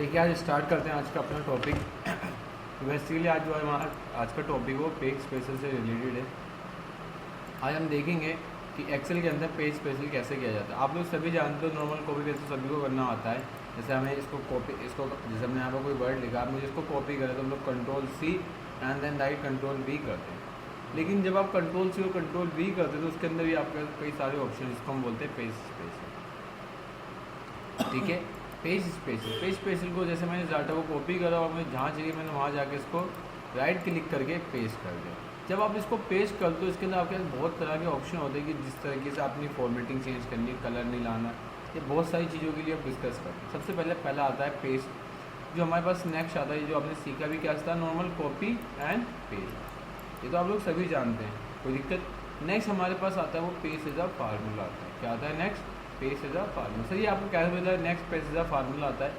देखिए आज स्टार्ट करते हैं आज का अपना टॉपिक। बेसिकली आज जो है हमारा आज का टॉपिक वो पेज स्पेशल से रिलेटेड है। आज हम देखेंगे कि एक्सेल के अंदर पेज स्पेशल कैसे किया जाता है। आप लोग सभी जानते हो नॉर्मल कॉपी पेस्ट सभी को करना आता है। जैसे हमें इसको जैसे हमने यहाँ पर कोई वर्ड लिखा, आप मुझे इसको कॉपी करें तो हम लोग Ctrl+C and then right Ctrl+V करते हैं। लेकिन जब आप Ctrl+C और Ctrl+V करते हैं तो उसके अंदर भी आपके कई सारे ऑप्शन, जिसको हम बोलते हैं पेज स्पेशल। ठीक है, पेज स्पेशल को जैसे मैंने डाटा को कॉपी करा और मैं जहाँ चाहिए मैंने वहाँ जाके इसको राइट क्लिक करके पेस्ट कर दिया। जब आप इसको पेस्ट कर दो इसके अंदर आपके पास बहुत तरह के ऑप्शन होते हैं कि जिस तरीके से अपनी फॉर्मेटिंग चेंज करनी है, कलर नहीं लाना, ये बहुत सारी चीज़ों के लिए आप डिस्कस करते हैं। सबसे पहला आता है पेस्ट, जो हमारे पास नेक्स्ट आता है, जो आपने सीखा भी क्या था, नॉर्मल कॉपी एंड पेस्ट। ये तो आप लोग सभी जानते हैं, कोई दिक्कत। नेक्स्ट हमारे पास आता है वो पेज एज अ फार्मूला आता है। क्या आता है next? Paste as a formula. Sir ये आपको क्या पता है? Next paste as a formula आता है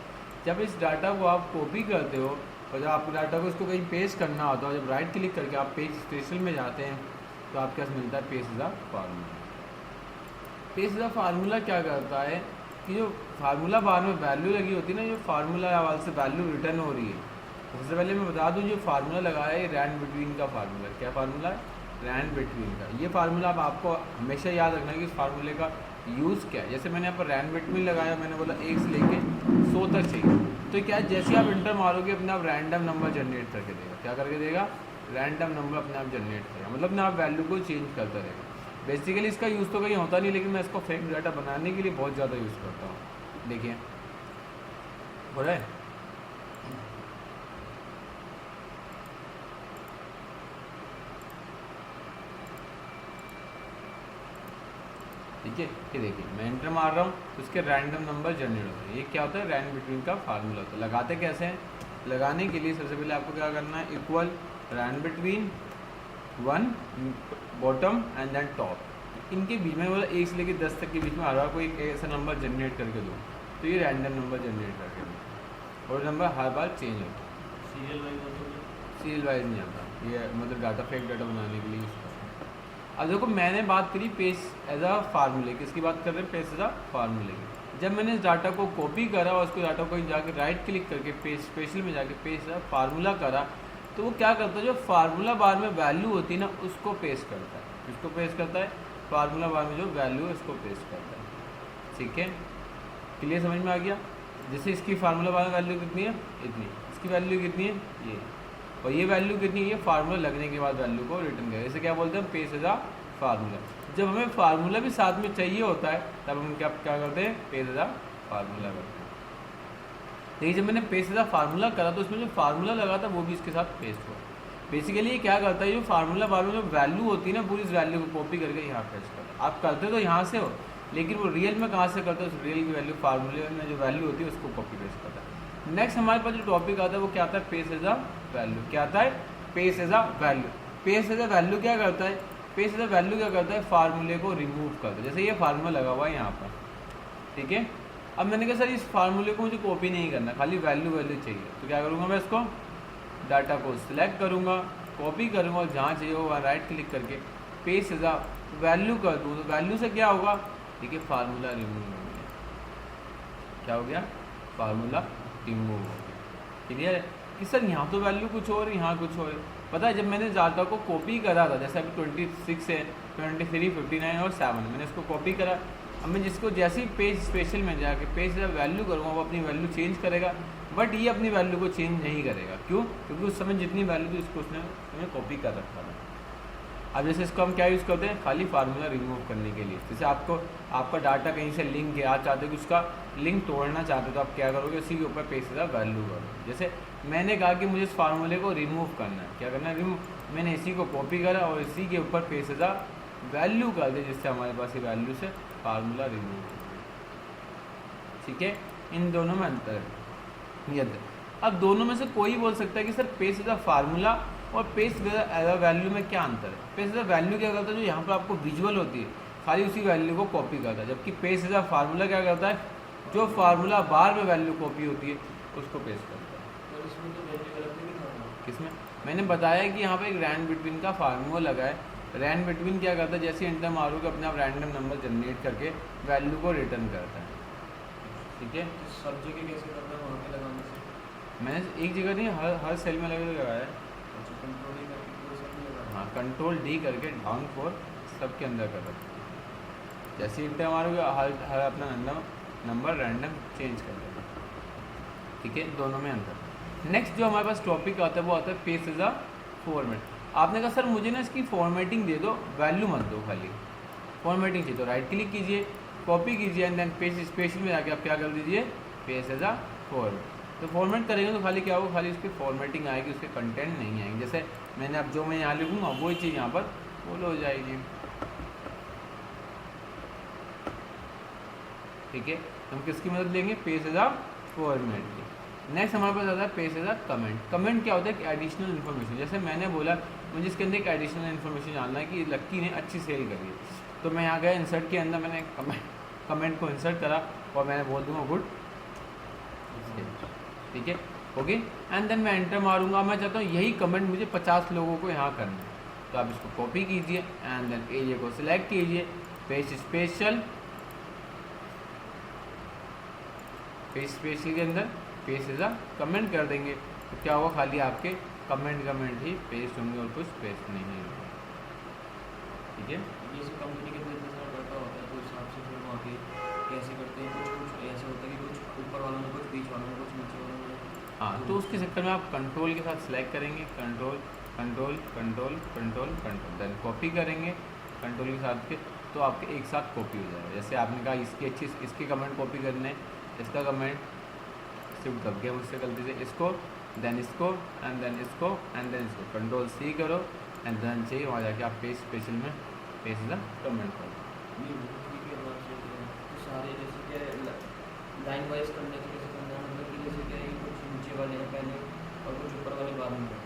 जब इस डाटा को आप कॉपी करते हो और जब आप डाटा को इसको कहीं पेस्ट करना होता है, जब राइट क्लिक करके आप पेज स्पेशल में जाते हैं तो आपके पास मिलता है paste as a formula. Paste as a formula क्या करता है कि जो फार्मूला बार में वैल्यू लगी होती है ना, जो फार्मूला वाले से वैल्यू रिटर्न हो रही है। सबसे पहले मैं बता दूं जो फार्मूला लगाया है रैंड बिटवीन का फार्मूला। क्या फार्मूला है? रैंड बिटवीन का। ये फार्मूला अब आपको हमेशा याद रखना है कि इस फार्मूले का यूज़ क्या है। जैसे मैंने यहाँ पर रैंड बिटवीन लगाया, मैंने बोला 1 से लेके 100 तक चाहिए, तो क्या है जैसे आप इंटर मारोगे अपने आप रैंडम नंबर जनरेट करके देगा। क्या करके देगा? रैंडम नंबर अपने आप जनरेट करेगा, मतलब ना आप वैल्यू को चेंज करता रहेगा। बेसिकली इसका यूज़ तो कहीं होता नहीं, लेकिन मैं इसको फेक डाटा बनाने के लिए बहुत ज़्यादा यूज़ करता हूँ। देखिए हो रहा है। ठीक है, ये देखिए मैं एंटर मार रहा हूँ तो इसके रैंडम नंबर जनरेट होते हैं। ये क्या होता है? रैंड बिटवीन का फार्मूला होता है। लगाते कैसे हैं? लगाने के लिए सबसे पहले आपको क्या करना है, equal rand between 1 bottom and then top. इनके बीच में बोला 1 से लेकर 10 तक के बीच में हर बार कोई ऐसा नंबर जनरेट करके दो, तो ये रैंडम नंबर जनरेट करके दो और नंबर हर बार चेंज होता है। सीरियल वाइज नहीं आता, ये मतलब डाटा फेक डाटा बनाने के लिए यूज़ करते हैं। अब देखो मैंने बात करी पेज एज अ फार्मूले की, इसकी बात कर रहे हैं पेज एज अ फार्मूले की। जब मैंने इस डाटा को कॉपी करा और उसको डाटा को जाके राइट क्लिक करके पेज स्पेशल में जाके पेज एज अ फार्मूला करा, तो वो क्या करता है, जो फार्मूला बार में वैल्यू होती है ना उसको पेस्ट करता है। इसको पेस्ट करता है, फार्मूला बार में जो वैल्यू है उसको पेस्ट करता है। ठीक है, क्लियर, समझ में आ गया? जैसे इसकी फार्मूला बार में वैल्यू कितनी है? इतनी। इसकी वैल्यू कितनी है? ये। और ये वैल्यू कितनी है? फार्मूला लगने के बाद वैल्यू को रिटर्न करें। इसे क्या बोलते हैं? Paste as a formula. जब हमें फार्मूला भी साथ में चाहिए होता है तब हम क्या करते हैं? पेज एज अ फार्मूला करते हैं। देखिए जब मैंने पेज एज अ फार्मूला करा तो उसमें जो फार्मूला लगा था वो भी इसके साथ पेस्ट हुआ। बेसिकली ये क्या करता है, जो फार्मूला बार में जो वैल्यू होती है ना पूरी इस वैल्यू को कॉपी करके यहाँ पेस्ट करता है। आप करते तो यहाँ से हो, लेकिन वो रियल में कहाँ से करते हैं? उस रियल की वैल्यू फार्मूले में जो वैल्यू होती है उसको कॉपी पेस्ट करता है। नेक्स्ट हमारे पास जो टॉपिक आता है वो क्या आता है? Paste as a value. क्या आता है? Paste as a value. Paste as a value क्या करता है? पेज एज अ वैल्यू क्या करता है? फार्मूले को रिमूव करता है। जैसे ये फार्मूला लगा हुआ है यहाँ पर, ठीक है। अब मैंने कहा सर इस फार्मूले को मुझे कॉपी नहीं करना, खाली वैल्यू चाहिए, तो क्या करूँगा मैं? इसको डाटा को सिलेक्ट करूँगा, कॉपी करूँगा और जहाँ चाहिए वो राइट क्लिक करके पेज एज अ वैल्यू कर दूँ। तो वैल्यू से क्या होगा? ठीक है, फार्मूला रिमूव हो गया। क्या हो गया? फार्मूला रिमूव हो गया। क्लियर है कि सर यहाँ तो वैल्यू कुछ और है, यहाँ कुछ और है। पता है जब मैंने डाटा को कॉपी करा था, जैसे अभी 26 है, 23, 59 और 7, मैंने इसको कॉपी करा। अब मैं जिसको जैसे ही पेज स्पेशल में जाके पेज एज अ वैल्यू करूँगा वो अपनी वैल्यू चेंज करेगा, बट ये अपनी वैल्यू को चेंज नहीं करेगा। क्यों? क्योंकि उस समय जितनी वैल्यू थी उसको उसने कॉपी कर रखा था। अब जैसे इसको हम क्या यूज़ करते हैं? खाली फार्मूला रिमूव करने के लिए। जैसे आपका डाटा कहीं से लिंक है, आप चाहते हो कि उसका लिंक तोड़ना चाहते हो, तो आप क्या करोगे? उसी के ऊपर पेज एज अ वैल्यू करोगे। जैसे मैंने कहा कि मुझे इस फार्मूले को रिमूव करना है, क्या करना है? रिमूव। मैंने इसी को कॉपी करा और इसी के ऊपर पेज एज अ वैल्यू कर दिया, जिससे हमारे पास ये वैल्यू से फार्मूला रिमूव हो गया। ठीक है, इन दोनों में अंतर है। यदि अब दोनों में से कोई बोल सकता है कि sir paste as a formula और पेज एज अ वैल्यू में क्या अंतर है? पेज एज अ वैल्यू क्या करता है? जो यहाँ पर आपको विजुअल होती है खाली उसी वैल्यू को कॉपी करता है, जबकि पेज एज अ फार्मूला क्या करता है? जो फार्मूला बार में वैल्यू कॉपी होती है उसको पेस्ट करता है। और इसमें तो वैल्यू अलग नहीं था। किसमें? मैंने बताया कि यहाँ पे एक रैंड बिटवीन का फार्मूला लगा है। रैंड बिटवीन क्या करता है? जैसे इंटर मारोगे अपने आप रैंडम नंबर जनरेट करके वैल्यू को रिटर्न करता है। ठीक है, सब जगह कैसे करना है वहाँ पे लगाने से? मैंने एक जगह नहीं, हर सेल में अलग अलग लगाया है। अच्छा, कंट्रोल ही करके पूरे सेल में लगा। हाँ, कंट्रोल डी करके डाउन फोर सबके अंदर कर रखा है। जैसे इंटर मारोगे हर अपना नंबर रैंडम चेंज कर देगा। ठीक है, दोनों में अंतर। नेक्स्ट जो हमारे पास टॉपिक आता है वो आता है पेस्ट एज अ फॉर्मेट। आपने कहा सर मुझे ना इसकी फॉर्मेटिंग दे दो, वैल्यू मत दो, खाली फॉर्मेटिंग चाहिए। तो राइट क्लिक कीजिए, कॉपी कीजिए एंड देन पेस्ट स्पेशल में जाके आप क्या कर दीजिए, पेस्ट एज अ फॉर्मेट। तो फॉर्मेट करेंगे तो खाली क्या होगा, खाली उसकी फॉर्मेटिंग आएगी, उसके कंटेंट नहीं आएंगे। जैसे मैंने अब जो मैं यहाँ लिखूँगा वही चीज़ यहाँ पर फॉलो हो जाएगी। ठीक है, हम किसकी मदद लेंगे, पेस्ट एज अ फॉर्मेट की। नेक्स्ट हमारे पास आता है paste as a comment. Comment क्या होता है कि एडिशनल इन्फॉर्मेशन। जैसे मैंने बोला मुझे इसके अंदर एक एडिशनल इन्फॉर्मेशन जानना है कि लक्की ने अच्छी सेल करी है, तो मैं यहाँ गया इंसर्ट के अंदर, मैंने कमेंट को इंसर्ट करा और मैंने बोल दूँगा गुड। ठीक है, ओके, एंड देन मैं एंटर मारूंगा। मैं चाहता हूँ यही कमेंट मुझे 50 लोगों को यहाँ करना है, तो आप इसको कॉपी कीजिए एंड देन एरिया को सिलेक्ट कीजिए, पेस्ट स्पेशल, पेस्ट स्पेशल के अंदर पेस्ट एज अ कमेंट कर देंगे। तो क्या होगा, खाली आपके कमेंट ही पेस्ट होंगे और कुछ पेस्ट नहीं होगा। ठीक है, ये सब कंपनी के अंदर इतना सारा डाटा होता है, तो उस हिसाब से फिर वहाँ पे कैसे करते हैं। कुछ ऐसा होता है कि कुछ ऊपर वालों में, कुछ बीच वालों में, कुछ नीचे वालों में। हाँ, तो उसके चक्कर में आप कंट्रोल के साथ सिलेक्ट करेंगे, control control control control control, then copy करेंगे कंट्रोल के साथ के, तो आपके एक साथ कॉपी हो जाएगा। जैसे आपने कहा इसके कमेंट कॉपी करने, इसका कमेंट शिफ्ट दब गया मुझसे गलती से, इसको देन इसको एंड देन इसको एंड देन इसको, कंट्रोल सी करो एंड देन चाहिए वहाँ जाके आप पेस्ट स्पेशल में पेस्ट द कमेंट करो। ये ठीक है, बात सही है। तो सारे जैसे क्या लाइन वाइज करने के कैसे करना है, मतलब कि जैसे क्या कुछ नीचे वाले हैं पहले और कुछ ऊपर वाले बाद में।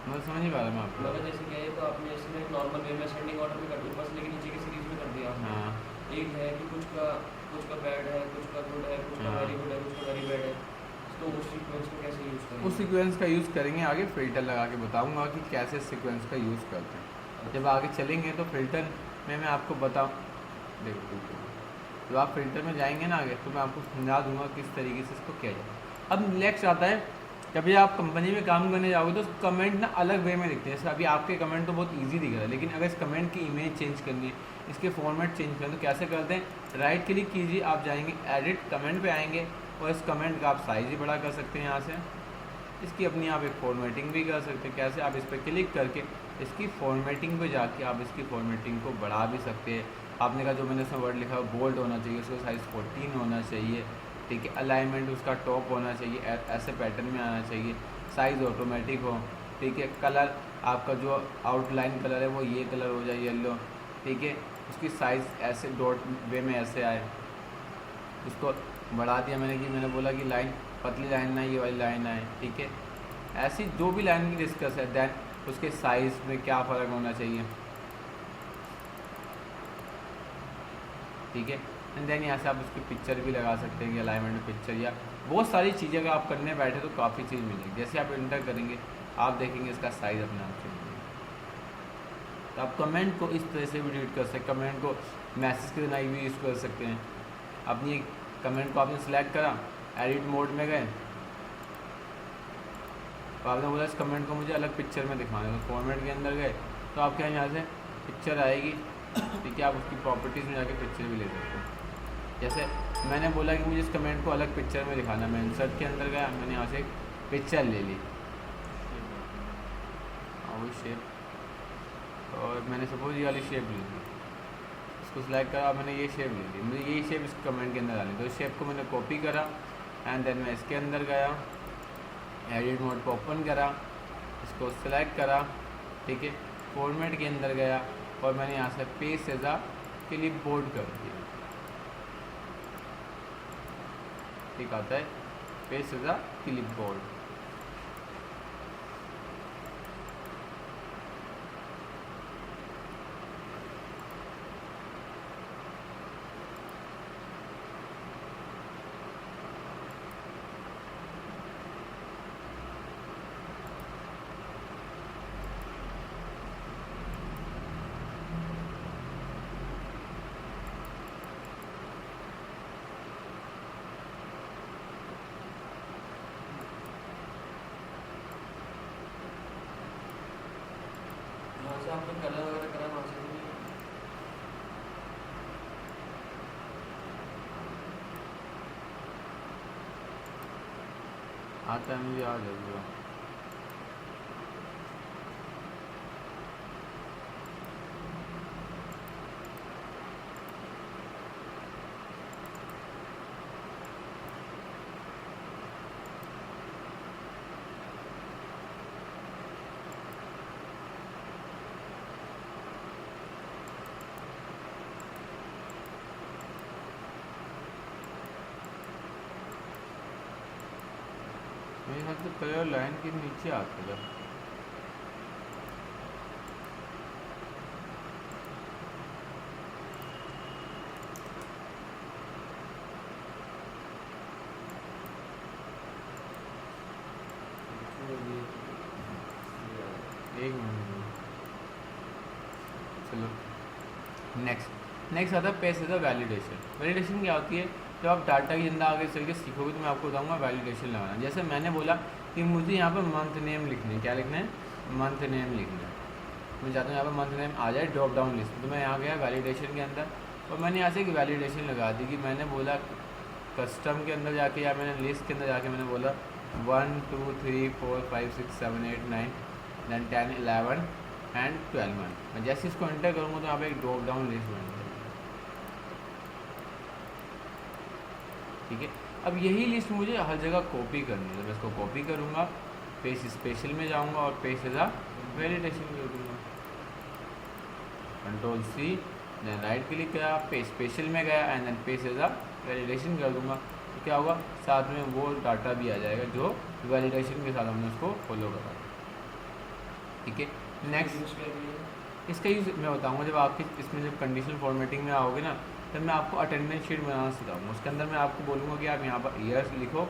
मैं समझ नहीं पा रहा मैं आपको। मतलब जैसे क्या है, तो आपने इसमें नॉर्मल वे में असेंडिंग ऑर्डर में कर दिया, ऊपर से लेके नीचे की सीरीज में कर दिया आपने। हाँ, एक है कि कुछ का बैड है, कुछ का गुड है, कुछ का हाँ। वेरी गुड है, कुछ का वेरी बैड है। तो उस सीक्वेंस को कैसे यूज़ करें? उस सीक्वेंस का यूज़ करेंगे आगे, फ़िल्टर लगा के बताऊंगा कि कैसे सीक्वेंस का यूज़ करते हैं। जब आगे चलेंगे तो फ़िल्टर में मैं आपको बताऊँ, देखो जब आप फ़िल्टर में जाएंगे ना आगे, तो मैं आपको समझा दूंगा किस तरीके से इसको किया जाए। अब नेक्स्ट आता है, कभी आप कंपनी में काम करने जाओगे तो कमेंट ना अलग वे में दिखते हैं। जैसे अभी आपके कमेंट तो बहुत इजी दिख रहा है, लेकिन अगर इस कमेंट की इमेज चेंज करनी है, इसके फॉर्मेट चेंज करना, तो कैसे करते हैं, राइट क्लिक कीजिए, आप जाएंगे एडिट कमेंट पे आएंगे और इस कमेंट का आप साइज़ ही बड़ा कर सकते हैं यहाँ से। इसकी अपनी आप एक फॉर्मेटिंग भी कर सकते हैं। कैसे, आप इस पर क्लिक करके इसकी फॉर्मेटिंग पे जाके आप इसकी फॉर्मेटिंग को बढ़ा भी सकते हैं। आपने कहा जो मैंने उसमें वर्ड लिखा है बोल्ड होना चाहिए, उसका साइज़ 14 होना चाहिए। ठीक है, अलाइनमेंट उसका टॉप होना चाहिए, ऐसे पैटर्न में आना चाहिए, साइज़ ऑटोमेटिक हो। ठीक है, कलर आपका जो आउटलाइन कलर है वो ये कलर हो जाए येलो। ठीक है, उसकी साइज़ ऐसे डॉट वे में ऐसे आए, उसको बढ़ा दिया मैंने कि मैंने बोला कि लाइन पतली लाइन ना ये वाली लाइन आए। ठीक है, ऐसी जो भी लाइन की डिस्कस है, दैन उसके साइज़ में क्या फ़र्क होना चाहिए। ठीक है, एंड देन यहाँ से आप उसकी पिक्चर भी लगा सकते हैं कि अलाइनमेंट पिक्चर, या बहुत सारी चीज़ें अगर आप करने बैठे तो काफ़ी चीज़ मिलेगी। जैसे आप इंटर करेंगे आप देखेंगे इसका साइज़ अपने आप चेंज होगा। तो आप कमेंट को इस तरह से भी डिलीट कर सकते हैं, कमेंट को मैसेज के तरह भी यूज़ कर सकते हैं। अपनी कमेंट को आपने सेलेक्ट करा, एडिट मोड में गए, तो आपने बोला इस कमेंट को मुझे अलग पिक्चर में दिखाना है, तो फॉर्मेट के अंदर गए तो आपके यहाँ से पिक्चर आएगी। ठीक है, आप उसकी प्रॉपर्टीज़ में जाके पिक्चर भी ले सकते हैं। जैसे मैंने बोला कि मुझे इस कमेंट को अलग पिक्चर में दिखाना, मैं इंसर्ट के अंदर गया, मैंने यहाँ से एक पिक्चर ले ली और शेप, और मैंने सपोज ये वाली शेप ली थी, इसको सिलेक्ट करा, मैंने ये शेप ले ली, मुझे यही शेप इस कमेंट के अंदर डाली, तो इस शेप को मैंने कॉपी करा एंड देन मैं इसके अंदर गया, एडिट मोड को ओपन करा, इसको सिलेक्ट करा। ठीक है, फॉर्मेट के अंदर गया और मैंने यहाँ से पेस्ट एज अ क्लिपबोर्ड कर दिया। ठीक आता है, पेस्ट एज अ क्लिपबोर्ड। आता है मुझे, आ जाएगा। मेरे ख्याल से कलर लाइन के नीचे आता था। एक मिनट, चलो नेक्स्ट आता है पेज एज वैलिडेशन। वैलिडेशन क्या होती है? जब आप डाटा के अंदर आगे चल के सीखोगे तो मैं आपको बताऊंगा वैलिडेशन लगाना। जैसे मैंने बोला कि मुझे यहाँ पर मंथ नेम लिखने हैं। क्या लिखना है? मंथ नेम लिखना है। मैं चाहता हूँ यहाँ पर मंथ नेम आ जाए ड्रॉप डाउन लिस्ट। तो मैं यहाँ गया वैलिडेशन के अंदर और मैंने यहाँ से एक वैलिडेशन लगा दी कि मैंने बोला कस्टम के अंदर जाके या मैंने लिस्ट के अंदर जाके मैंने बोला 1 2 3 4 5 6 7 8 9 देन 10 11 एंड 12 मंथ। मैं जैसे इसको एंटर करूँगा तो यहाँ पे एक ड्रॉप डाउन लिस्ट बन जाएगी। ठीक है, अब यही लिस्ट मुझे हर जगह कॉपी करनी है। मैं इसको कॉपी करूँगा, पेज स्पेशल में जाऊँगा और पेज एज वैलिडेशन कर दूँगा। Control c, then right click किया, पेज स्पेशल में गया and then paste as validation कर दूँगा। तो क्या होगा? साथ में वो डाटा भी आ जाएगा जो वैलिडेशन के साथ हमने उसको फॉलो करा। ठीक है, नेक्स्ट इसका यूज़ मैं बताऊँगा जब आपकी इसमें जब कंडीशनल फॉर्मेटिंग में आओगे ना, तब मैं आपको अटेंडेंस शीट बनाना सिखाऊंगा। उसके अंदर मैं आपको बोलूँगा कि आप यहाँ पर ईयर लिखो,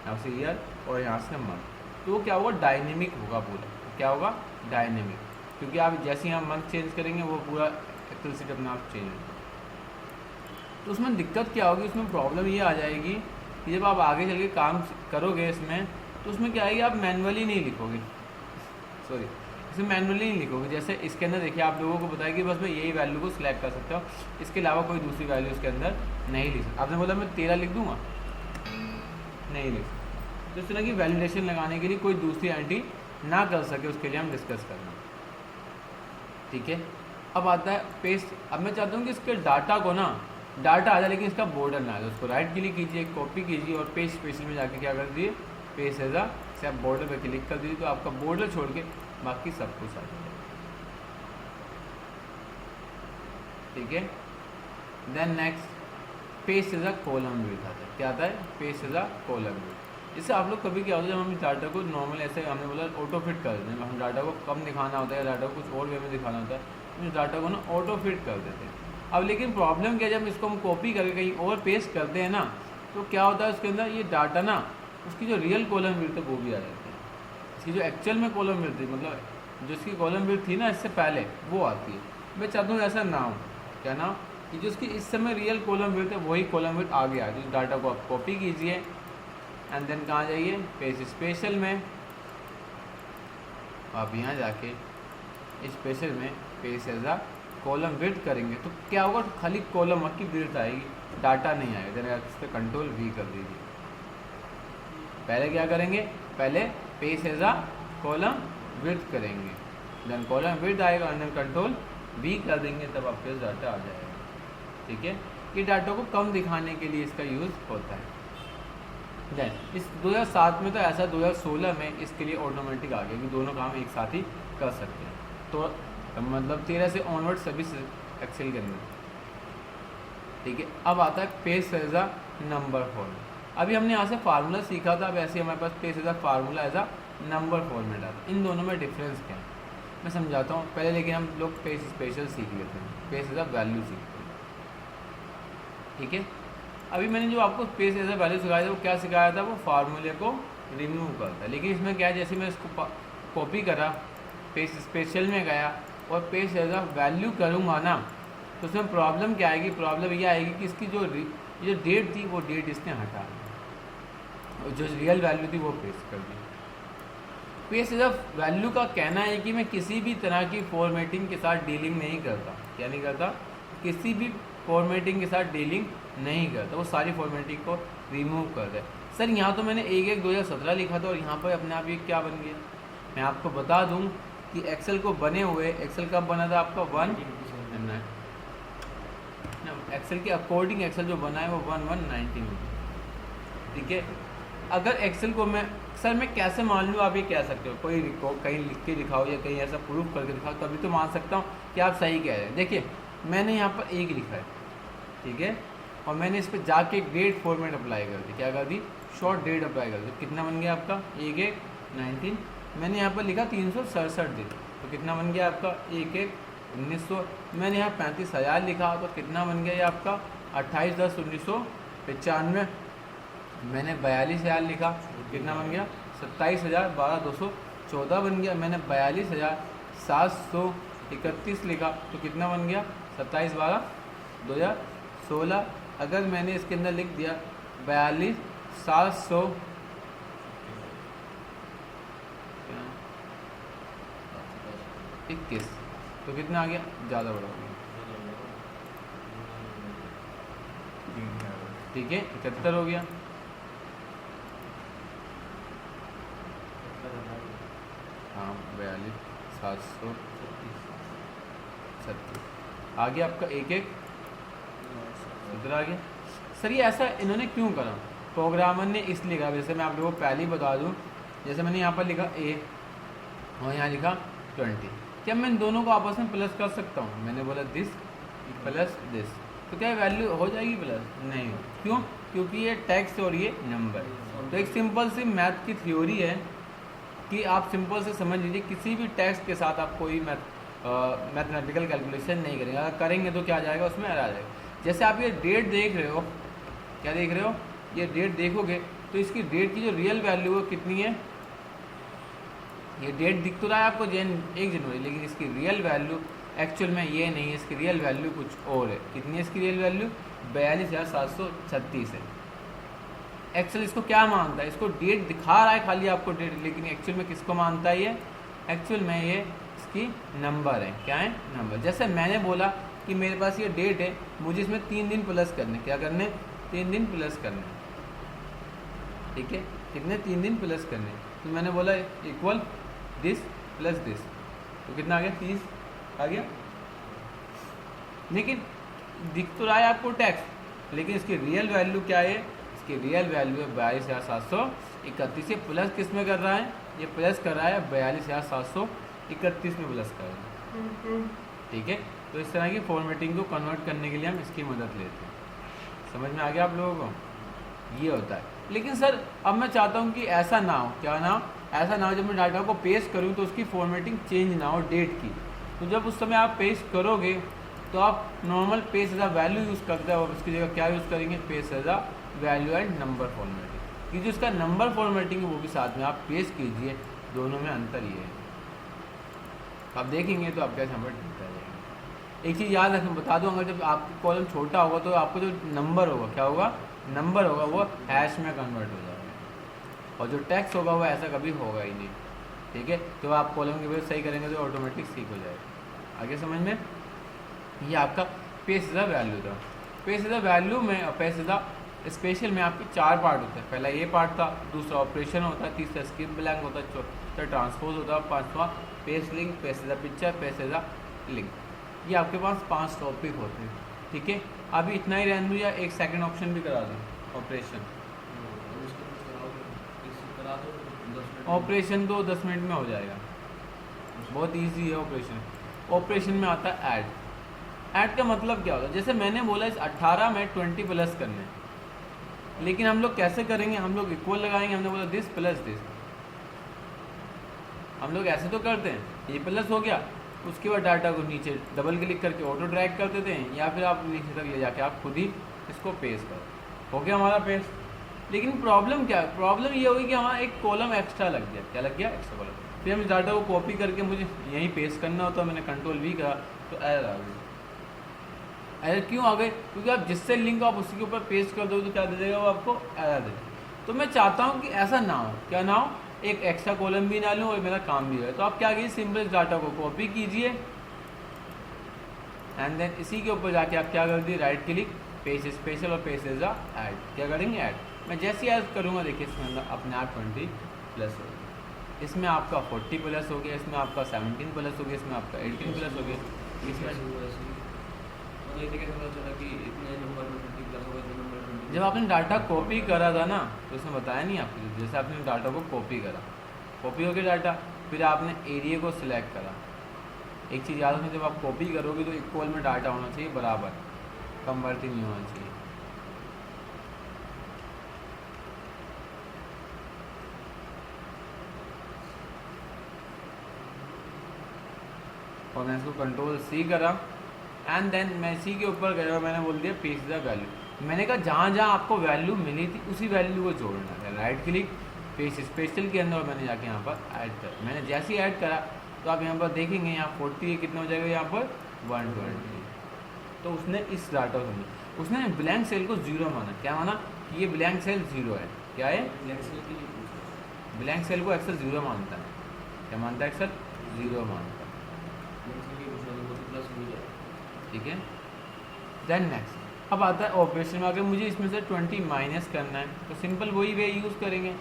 यहाँ से ईयर और यहाँ से मंथ। तो क्या होगा? डायनेमिक होगा पूरा। क्या होगा? डायनेमिक, क्योंकि आप जैसे यहाँ मंथ चेंज करेंगे वो पूरा एक्सेल शीट अपना आप चेंज होगा। तो उसमें दिक्कत क्या होगी? उसमें प्रॉब्लम ये आ जाएगी कि जब आप आगे चल के काम करोगे इसमें, तो उसमें क्या आएगी? आप मैनुअली नहीं लिखोगे, सॉरी इसमें मैनुअली नहीं लिखोगे। जैसे इसके अंदर देखिए आप लोगों को बताया कि बस मैं यही वैल्यू को सिलेक्ट कर सकता हूँ, इसके अलावा कोई दूसरी वैल्यू इसके अंदर नहीं लिख सकता। आपने बोला मैं 13 लिख दूंगा, नहीं लिख सकता। तो इस तरह की वैलिडेशन लगाने के लिए कोई दूसरी एंट्री ना कर सके, उसके लिए हम डिस्कस करना। ठीक है, अब आता है पेस्ट। अब मैं चाहता हूँ कि इसके डाटा को ना डाटा आ जाए लेकिन इसका बॉर्डर ना आ जाए। उसको राइट क्लिक कीजिए, कॉपी कीजिए और पेज स्पेशल में जाके क्या कर दीजिए? पेज एज से आप बॉर्डर पे क्लिक कर दीजिए, तो आपका बॉर्डर छोड़ के बाकी सब कुछ आ जाएगा। ठीक है, then next paste as column width आता है। क्या आता है? Paste as column width. इससे आप लोग कभी क्या होता है, जब हम डाटा को नॉर्मल ऐसे हमने बोला ऑटो फिट कर देते हैं, हम डाटा को कम दिखाना होता है या डाटा को कुछ और वे में दिखाना होता है, तो इस डाटा को ना ऑटो फिट कर देते हैं। अब लेकिन प्रॉब्लम क्या है, जब इसको हम कॉपी करके कहीं और पेस्ट करते हैं ना, तो क्या होता है उसके अंदर ये डाटा ना उसकी जो रियल कॉलम विड्थ है वो भी आ जाती है। इसकी जो एक्चुअल में कॉलम विड्थ थी, मतलब जो इसकी कॉलम विड्थ थी ना इससे पहले, वो आती है। मैं चाहता हूँ ऐसा ना हो। क्या ना हो कि जो उसकी इस समय रियल कॉलम विड्थ है वही कॉलम विड्थ आगे आ जाए। इस डाटा को आप कॉपी कीजिए एंड देन कहाँ जाइए? पेज स्पेशल में। आप यहाँ जाके स्पेशल में paste as a column width करेंगे तो क्या होगा? खाली कॉलम की विड्थ आएगी, डाटा नहीं आएगा। देन आप इस पर कंट्रोल वी कर दीजिए। पहले क्या करेंगे? पहले paste as a column width करेंगे, देन कॉलम विड्थ आएगा एंड देन कंट्रोल वी कर देंगे, तब आपके पास डाटा आ जाएगा। ठीक है, ये डाटा को कम दिखाने के लिए इसका यूज़ होता है। देन इस 2007 में तो ऐसा 2016 में इसके लिए ऑटोमेटिक आ गया कि दोनों काम एक साथ ही कर सकते हैं। तो मतलब 13 से ऑनवर्ड सभी एक्सेल के अंदर। ठीक है, अब आता है paste as a number format. अभी हमने यहाँ से फार्मूला सीखा था, अब ऐसे हमारे पास page as a formula as a number format आता है। इन दोनों में डिफरेंस क्या है मैं समझाता हूँ पहले, लेकिन हम लोग पेज स्पेशल सीख लेते हैं, पेज एज अ वैल्यू सीखते हैं। ठीक है, अभी मैंने जो आपको पेज एज अ वैल्यू सिखाया था वो क्या सिखाया था? वो फार्मूले को रिमूव करता है। लेकिन इसमें क्या है, जैसे मैं इसको कॉपी करा, पेज स्पेशल में गया और पेज एज अ वैल्यू करूँगा ना, तो उसमें प्रॉब्लम क्या आएगी? प्रॉब्लम ये आएगी कि इसकी जो डेट थी वो डेट इसने हटा दी और जो रियल वैल्यू थी वो पेस्ट कर दी। पेज एज अ वैल्यू का कहना है कि मैं किसी भी तरह की फॉर्मेटिंग के साथ डीलिंग नहीं करता। क्या नहीं करता? किसी भी फॉर्मेटिंग के साथ डीलिंग नहीं करता, वो सारी फॉर्मेटिंग को रिमूव कर दे। सर यहाँ तो मैंने 1/1/2017 लिखा था और यहाँ पर अपने आप ये क्या बन गया। मैं आपको बता दूँ कि एक्सेल को बने हुए, एक्सेल कब बना था आपका 1 एक्सेल के अकॉर्डिंग एक्सेल जो बना है वो 1119 में, ठीक है। अगर एक्सेल को मैं सर मैं कैसे मान लूँ, आप ये कह सकते हो, कोई कहीं लिख के दिखाओ या कहीं ऐसा प्रूफ करके दिखाओ, तभी तो मान सकता हूँ कि आप सही कह रहे हैं। देखिए मैंने यहाँ पर 1 लिखा है, ठीक है, और मैंने इस पर जाके डेट फॉर्मेट अप्लाई कर दी, क्या कर दी, शॉर्ट डेट अप्लाई कर दी। कितना बन गया आपका 1/1/19। मैंने यहाँ पर लिखा 367 दिन, तो कितना बन गया आपका 1/1/1900। मैंने यहाँ 35,000 लिखा, तो कितना बन गया ये आपका 28/10/1995। मैंने 42,000 लिखा, कितना बन गया 27,012,214 बन गया। मैंने 42,731 लिखा, तो कितना बन गया 27/12/2016। अगर मैंने इसके अंदर लिख दिया 42,721, तो कितना आ गया, ज़्यादा बड़ा हो गया, ठीक है, 71 हो गया। हाँ 42,736 आ गया आपका 1/1/17 आ गया। सर ये ऐसा इन्होंने क्यों करा, प्रोग्रामर ने इसलिए कहा, जैसे मैं आप लोगों को पहले ही बता दूं, जैसे मैंने यहाँ पर लिखा A और यहाँ लिखा 20, क्या मैं इन दोनों को आपस में प्लस कर सकता हूँ। मैंने बोला दिस प्लस दिस, तो क्या वैल्यू हो जाएगी प्लस, नहीं, क्यों, क्योंकि ये टेक्स्ट और ये नंबर। तो एक सिंपल सी मैथ की थ्योरी है कि आप सिंपल से समझ लीजिए, किसी भी टेक्स्ट के साथ आप कोई मैथमेटिकल कैलकुलेशन नहीं करेंगे, अगर करेंगे तो क्या जाएगा, उसमें एरर आ जाएगा। जैसे आप ये डेट देख रहे हो, क्या देख रहे हो, ये डेट देखोगे तो इसकी डेट की जो रियल वैल्यू है कितनी है, ये डेट दिख तो रहा है आपको 1 जनवरी, लेकिन इसकी रियल वैल्यू एक्चुअल में ये नहीं है, इसकी रियल वैल्यू कुछ और है। कितनी है इसकी रियल वैल्यू, 42,736 है। एक्चुअल इसको क्या मानता है, इसको डेट दिखा रहा है खाली आपको डेट, लेकिन एक्चुअल में किसको मानता है ये, एक्चुअल में ये इसकी नंबर है, क्या है, नंबर। जैसे मैंने बोला कि मेरे पास ये डेट है, मुझे इसमें 3 दिन प्लस करने, क्या करने, 3 दिन प्लस करने, ठीक है, कितने, 3 दिन प्लस करने। तो मैंने बोला इक्वल दिस प्लस दिस, तो कितना आ गया, 30 आ गया। लेकिन दिख तो रहा है आपको टैक्स, लेकिन इसकी रियल वैल्यू क्या है, इसकी रियल वैल्यू है 42,731। ये प्लस किस में कर रहा है, ये प्लस कर रहा है 42,731 में प्लस कर रहा है, ठीक है। तो इस तरह की फॉर्मेटिंग को कन्वर्ट करने के लिए हम इसकी मदद लेते हैं। समझ में आ गया आप लोगों को, ये होता है। लेकिन सर अब मैं चाहता हूँ कि ऐसा ना हो, क्या ना हो, ऐसा ना हो जब मैं डाटा को पेस्ट करूँ तो उसकी फॉर्मेटिंग चेंज ना हो डेट की। तो जब उस समय आप पेस्ट करोगे तो आप normal paste as a value use करते हो, उसकी जगह क्या यूज़ करेंगे, paste as a value and number formatting, कि जो उसका नंबर फॉर्मेटिंग है वो भी साथ में आप पेस्ट कीजिए, दोनों में अंतर ये है। आप देखेंगे तो आपका समझ मिलता है। एक चीज़ याद रखें, बता दूं, अगर जब आपका कॉलम छोटा होगा तो आपको जो नंबर होगा, क्या होगा, नंबर होगा, वो हैश में कन्वर्ट हो जाएगा, और जो टेक्स्ट होगा वो ऐसा कभी होगा ही नहीं, ठीक है। तो आप कॉलम की वजह सही करेंगे तो ऑटोमेटिक सीख हो जाएगा। आगे समझ में, ये आपका पेस्ट द वैल्यू था। पेस्ट द वैल्यू में और पेस्ट द स्पेशल में आपके 4 पार्ट होते हैं। पहला ये पार्ट था, दूसरा ऑपरेशन होता है, तीसरा स्किप ब्लैंक होता है, चौथा ट्रांसपोज होता है, 5वां paste link, paste the picture, paste the link. ये आपके पास 5 टॉपिक होते हैं, ठीक है। अभी इतना ही रहने दूँ या एक सेकंड ऑप्शन भी करा दूँ, ऑपरेशन। ऑपरेशन तो 10 मिनट में हो जाएगा, बहुत इजी है ऑपरेशन। ऑपरेशन में आता है ऐड। ऐड का मतलब क्या होता है, जैसे मैंने बोला इस 18 में 20 प्लस करने, लेकिन हम लोग कैसे करेंगे, हम लोग इक्वल लगाएंगे। हमने बोला दिस प्लस दिस, हम लोग ऐसे तो करते हैं, ये प्लस हो गया, उसके बाद डाटा को नीचे डबल क्लिक करके ऑटो ड्रैग कर देते हैं, या फिर आप नीचे तक ले जाके आप खुद ही इसको पेस्ट करो, हो गया हमारा पेस्ट। लेकिन प्रॉब्लम क्या है, प्रॉब्लम ये होगी कि हमारा एक कॉलम एक्स्ट्रा लग गया। क्या लग गया, एक्स्ट्रा कॉलम। फिर हम इस डाटा को कॉपी करके मुझे यहीं पेस्ट करना होता, मैंने कंट्रोल V करा तो एरर आ गई। एरर क्यों आ गई, क्योंकि आप जिससे लिंक आप उसी के ऊपर पेस्ट कर दो तो क्या दे देगा, वो आपको एरर देगा। तो मैं चाहता हूँ कि ऐसा ना हो, क्या ना हो, एक एक्स्ट्रा कॉलम भी ना लूँ और मेरा काम भी है। तो आप क्या कीजिए, सिंपल डाटा को कॉपी कीजिए एंड देन इसी के ऊपर जाके आप क्या कर दिए, राइट क्लिक, पेज स्पेशल और पेज एज ऐड, क्या करेंगे, ऐड। मैं जैसे याद करूँगा देखिए इसमें अंदर अपने आप 20 प्लस हो गया, इसमें आपका 40 प्लस हो गया, इसमें आपका 17 प्लस हो गया, इसमें आपका 18 प्लस हो गया, इसमें मतलब ये कैसे पता चला कि इतने नंबर में 20 प्लस होगा, इतने नंबर में 20 जब आपने डाटा कॉपी करा था ना तो उसने बताया नहीं आपको, जैसे आपने डाटा को कॉपी करा, कॉपी हो गया डाटा, फिर आपने एरिया को सिलेक्ट करा। एक चीज़ याद रखना, जब आप कॉपी करोगे तो इक्वल में डाटा होना चाहिए बराबर, कम बढ़ती नहीं होना चाहिए। और मैं इसको कंट्रोल सी करा एंड देन मैं इसी के ऊपर गया, मैंने बोल दिया पेस्ट द वैल्यू। मैंने कहा जहाँ जहाँ आपको वैल्यू मिली थी उसी वैल्यू को जोड़ना है, राइट क्लिक पेस्ट स्पेशल के अंदर, और मैंने जाके यहाँ पर ऐड कर, मैंने जैसे ही ऐड करा तो आप यहाँ पर देखेंगे यहाँ 40 कितना हो जाएगा, यहाँ पर 120। तो उसने इस डाटा को समझा, उसने ब्लैंक सेल को जीरो माना। क्या माना कि ये ब्लैंक सेल जीरो है, क्या है ब्लैंक सेल को एक्सेल जीरो मानता है, क्या मानता है एक्सेल जीरो मानता है, ठीक है। देन नेक्स्ट अब आता है ऑपरेशन में, अगर मुझे इसमें से 20 माइनस करना है तो सिंपल वही वे यूज़ करेंगे।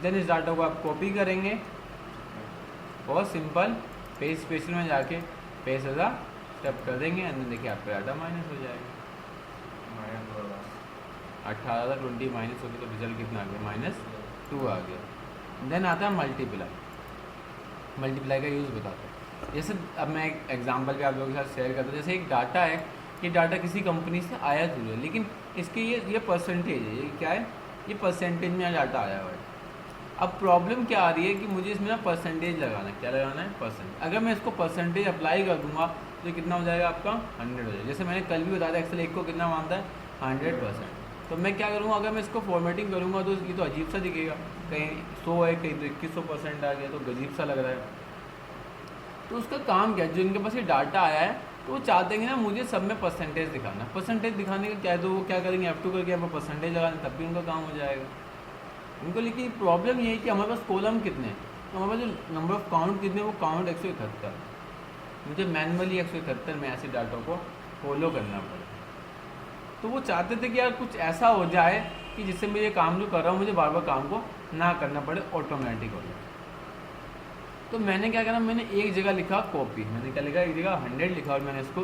देन इस डाटा को आप कॉपी करेंगे और सिंपल पेज स्पेशल में जाके पेज एज स्टेप कर देंगे एंड देखिए आपका डाटा माइनस हो जाएगा। 18 था 20 माइनस हो गया तो रिजल्ट कितना आ गया, -2 आ गया। देन आता है मल्टीप्लाई, मल्टीप्लाई का यूज़ बताते हैं। जैसे अब मैं एक एग्जांपल भी आप लोगों के साथ शेयर करता हूँ। जैसे एक डाटा है, ये डाटा किसी कंपनी से आया जरूर है, लेकिन इसके ये परसेंटेज है, ये क्या है, ये परसेंटेज में डाटा आया हुआ है। अब प्रॉब्लम क्या आ रही है कि मुझे इसमें ना परसेंटेज लगाना है, क्या लगाना है परसेंट। अगर मैं इसको परसेंटेज अप्लाई कर दूंगा तो ये कितना हो जाएगा आपका 100 हो जाएगा। जैसे मैंने कल भी बताया एक्सेल 1 को कितना मानता है 100%। तो मैं क्या करूँगा, अगर मैं इसको फॉर्मेटिंग करूँगा तो ये तो अजीब सा दिखेगा, कहीं 100 है कहीं तो 2100% आ गया, तो अजीब सा लग रहा है। तो उसका काम क्या है, जो इनके पास ये डाटा आया है तो वो चाहते हैं ना मुझे सब में परसेंटेज दिखाना। परसेंटेज दिखाने का क्या है, तो वो क्या करेंगे F2 करके यहाँ पर परसेंटेज लगाने, तब भी उनका काम हो जाएगा उनको। लेकिन प्रॉब्लम ये है कि हमारे पास कॉलम कितने हैं, तो हमारे पास जो नंबर ऑफ काउंट कितने, वो काउंट 171। मुझे मैनुअली 171 में ऐसे डाटा को फॉलो करना पड़े। तो वो चाहते थे कि यार कुछ ऐसा हो जाए कि जिससे मैं ये काम जो कर रहा हूँ मुझे बार बार काम को ना करना पड़े, ऑटोमेटिक हो जाए। तो मैंने क्या करा, मैंने एक जगह लिखा कॉपी, मैंने क्या लिखा, एक जगह 100 लिखा और मैंने इसको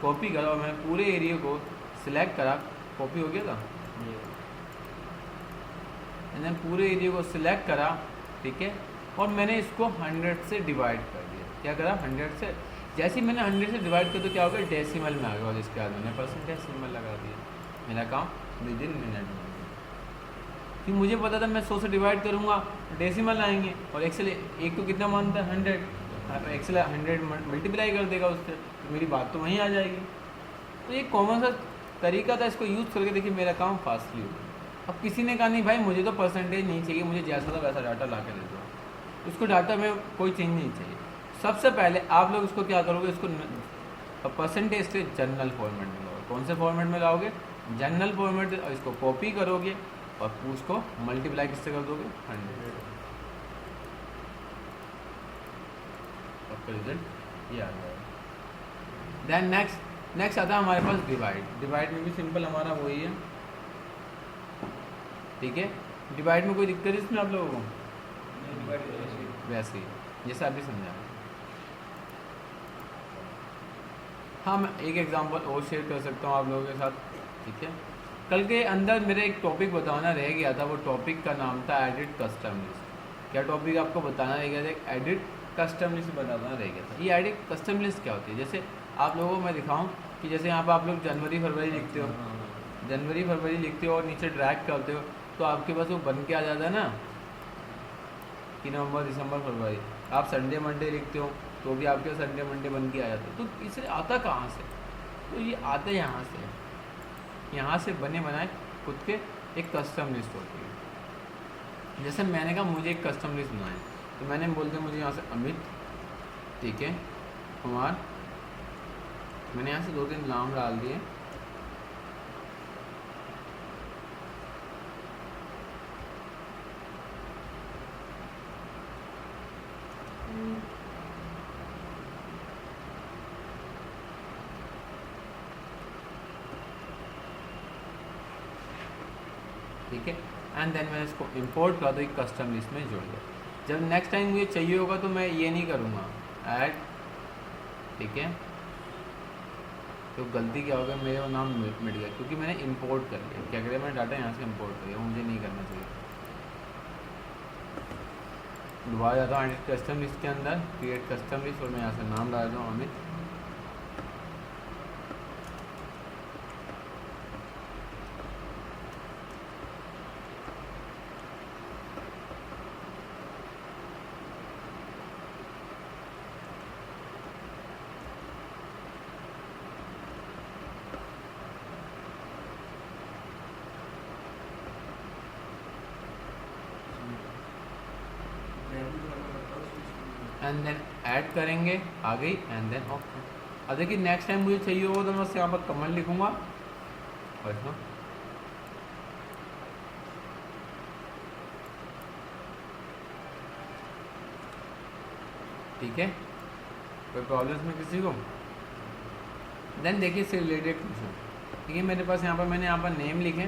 कॉपी करा और मैंने पूरे एरिया को सिलेक्ट करा, कॉपी हो गया था, मैंने पूरे एरिया को सिलेक्ट करा, ठीक है। और मैंने इसको 100 से डिवाइड कर दिया। क्या करा, 100 से, जैसे ही मैंने 100 से डिवाइड कर तो क्या होगा, डेसिमल में आ गया और इसके बाद मैंने परसेंटेज सिंबल लगा दिया। मेरा काम विद इन मिनट में, कि मुझे पता था मैं 100 से डिवाइड करूँगा डेसिमल आएंगे, और एक्सेल एक को कितना मानता है 100, एक्सेल 100 मल्टीप्लाई कर देगा उससे, तो मेरी बात तो वहीं आ जाएगी। तो ये कॉमन सा तरीका था, इसको यूज़ करके देखिए मेरा काम फास्टली हो गया। अब किसी ने कहा नहीं भाई मुझे तो परसेंटेज नहीं चाहिए, मुझे जैसा था वैसा डाटा ला के दे दो, उसको डाटा में कोई चेंज नहीं चाहिए। सबसे पहले आप लोग इसको क्या करोगे, इसको परसेंटेज से जनरल फॉर्मेट में लाओगे। कौन से फॉर्मेट में लाओगे, जनरल फॉर्मेट, और इसको कॉपी करोगे और उसको मल्टीप्लाई किससे कर दोगे 100, आपका रिजल्ट ये आ जाएगा। देन नेक्स्ट आता है हमारे पास डिवाइड में भी सिंपल हमारा वही है, ठीक है। डिवाइड में कोई दिक्कत है इसमें आप लोगों को, वैसे ही जैसा अभी समझा। हाँ मैं एक एग्जांपल और शेयर कर सकता हूँ आप लोगों के साथ, ठीक है। कल के अंदर मेरे एक टॉपिक बताना रह गया था, वो टॉपिक का नाम था एडिट कस्टम लिस्ट। क्या टॉपिक आपको बताना रह गया था, एडिट कस्टम लिस्ट बताना रह गया था। ये एडिट कस्टम लिस्ट क्या होती है, जैसे आप लोगों को मैं दिखाऊं कि जैसे यहाँ पर आप लोग जनवरी फरवरी लिखते हो, जनवरी फरवरी लिखते हो और नीचे ड्रैग करते हो तो आपके पास वो बन के आ जाता है ना कि नवंबर दिसंबर फरवरी। आप संडे मंडे लिखते हो तो भी आपके संडे मंडे बन के आ जाता है। तो इसे आता कहाँ से, तो ये आता है यहाँ से, यहाँ से बने बनाए खुद के एक कस्टम लिस्ट होती है। जैसे मैंने कहा मुझे एक कस्टम लिस्ट बनाए, तो मैंने बोल दिया मुझे यहाँ से अमित, ठीक है, कुमार, मैंने यहाँ से 2-3 नाम डाल दिए, ठीक है। एंड देन मैंने इसको इंपोर्ट कर दो, एक कस्टम लिस्ट में जोड़ दिया। जब नेक्स्ट टाइम मुझे चाहिए होगा तो मैं ये नहीं करूँगा ऐड, ठीक है, तो गलती क्या होगा, मेरे वो नाम मिट गया क्योंकि मैंने इंपोर्ट कर लिया। क्या करें, मैंने डाटा यहाँ से इंपोर्ट कर लिया, मुझे नहीं करना चाहिए। दोबारा जाता हूँ एडिट कस्टम लिस्ट के अंदर, क्रिएट कस्टम लिस्ट, और मैं यहाँ से नाम डाल रहा हूँ अमित। एंड देन ऐड करेंगे, आ गई, एंड देन ओके। अब देखिए नेक्स्ट टाइम मुझे चाहिए होगा तो मैं यहाँ पर कमेंट लिखूँगा और इसमें ठीक है, कोई प्रॉब्लम में किसी को। देन देखिए इससे रिलेटेड क्वेश्चन, ठीक है, मेरे पास यहाँ पर मैंने यहाँ पर नेम लिखे,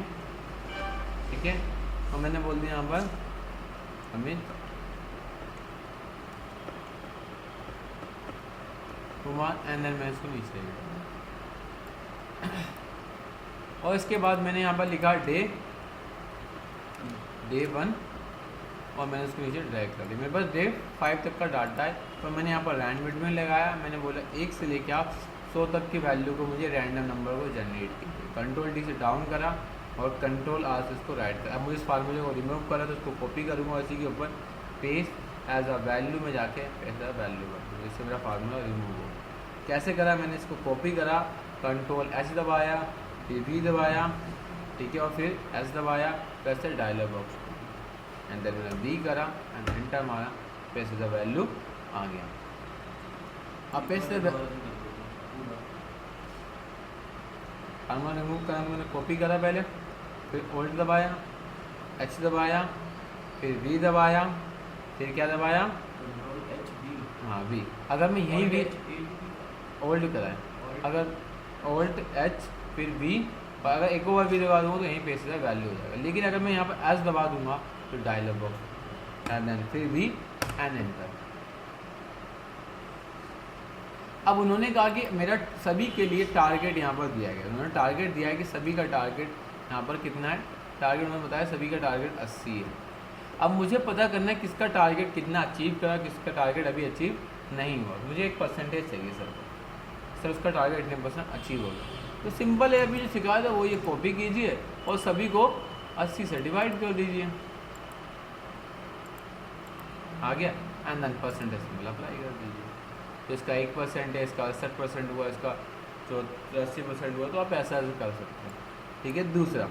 ठीक है, और मैंने बोल दिया यहाँ पर अमित कुमार, एंड देन मैं इसको नीचे और इसके बाद मैंने यहाँ पर लिखा डे 1 और मैंने उसको नीचे ड्रैग कर दिया। मेरे पास डे 5 तक का डाटा है, तो मैंने यहाँ पर रैंड बिटवीन लगाया। मैंने बोला 1 से लेकर आप 100 तक की वैल्यू को मुझे रैंडम नंबर को जनरेट कीजिए। कंट्रोल डी से डाउन करा और कंट्रोल आर से इसको राइट करा। अब मुझे इस फार्मूले को रिमूव करा तो इसको कॉपी करूँगा इसी के ऊपर, पेस्ट एज अ वैल्यू में जाके एज अ वैल्यू कर दूँगा, इससे मेरा फार्मूला रिमूव हो। कैसे करा, मैंने इसको कॉपी करा, कंट्रोल एच दबाया, फिर वी दबाया, ठीक है, और फिर एस दबाया, वैसे डायलॉग बॉक्स एंड देन मैंने वी करा एंड एंटर मारा, पेस्ट द वैल्यू आ गया। अब पेस्ट फार्मूला रिमूव करा, मैंने कॉपी करा पहले, फिर ओल्ट दबाया, एच दबाया, फिर वी दबाया, फिर क्या दबाया, हाँ वी। अगर मैं यही वी ओल्ट करा है, अगर ओल्ट एच फिर वी, और अगर एक और वी दबा दूँगा तो यहीं पे से वैल्यू हो जाएगा। लेकिन अगर मैं यहाँ पर एस दबा दूंगा तो डायलॉग बॉक्स एंड देन फिर वी एंड एंटर। अब उन्होंने कहा कि मेरा सभी के लिए टारगेट यहाँ पर दिया गया, उन्होंने टारगेट दिया है कि सभी का टारगेट यहाँ पर कितना है, टारगेट उन्होंने बताया सभी का टारगेट 80 है। अब मुझे पता करना है किसका टारगेट कितना अचीव करा, किसका टारगेट अभी अचीव नहीं हुआ। मुझे एक परसेंटेज चाहिए सर उसका टारगेट इतने % अचीव होगा। तो सिंपल है, अभी जो सिखाया था वो ये कॉपी कीजिए और सभी को 80 से डिवाइड कर दीजिए, आ गया, and then percentage symbol apply कर दीजिए। तो इसका 1% है, इसका 68% हुआ, इसका 84% हुआ, तो आप ऐसा कर सकते हैं, ठीक है। दूसरा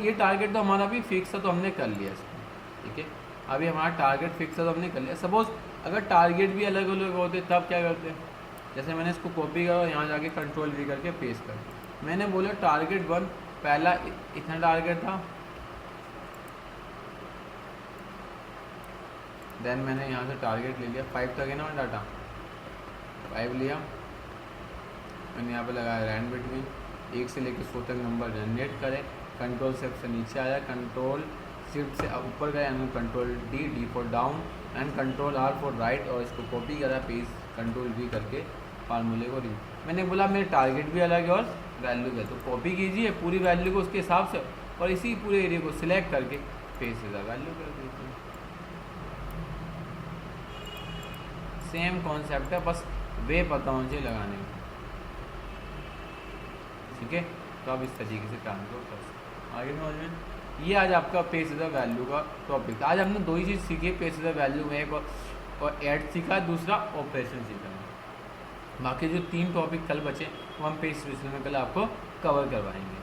ये टारगेट तो हमारा भी फिक्स है तो हमने कर लिया इसको, ठीक है। अभी हमारा टारगेट फिक्स है तो हमने कर लिया। सपोज अगर टारगेट भी अलग अलग होते तब क्या करते हैं, जैसे मैंने इसको कॉपी करा, यहाँ जाके कंट्रोल वी करके पेस्ट कर, मैंने बोला टारगेट 1 पहला इतना टारगेट था, देन मैंने यहाँ से टारगेट ले लिया 5 तक है ना डाटा, 5 लिया, मैंने यहाँ पे लगाया रैंड बिटवीन 1 से लेकर 100 तक नंबर जनरेट करें। कंट्रोल से नीचे आया, कंट्रोल शिफ्ट से ऊपर गया, control d for down and control r for right, और इसको कॉपी करा, पेस्ट कंट्रोल वी करके फार्मूले को मैंने बोला मेरे टारगेट भी अलग है और वैल्यू है, तो कॉपी कीजिए पूरी वैल्यू को उसके हिसाब से और इसी पूरे एरिया को सिलेक्ट करके पेस्ट इज वैल्यू कर दीजिए। सेम कॉन्सेप्ट है, बस वे पता होना चाहिए लगाने में, ठीक है। तो आप इस तरीके से काम को कर सकते हैं। आगे समझ में, ये आज आपका पेस्ट इज वैल्यू का टॉपिक। आज हमने 2 ही चीज़ सीखी है, पेस्ट इज वैल्यू में एक और ऐड सीखा, दूसरा ऑपरेशन सीखा। बाकी जो 3 टॉपिक कल बचे वो हम पेस्ट में कल आपको कवर करवाएंगे।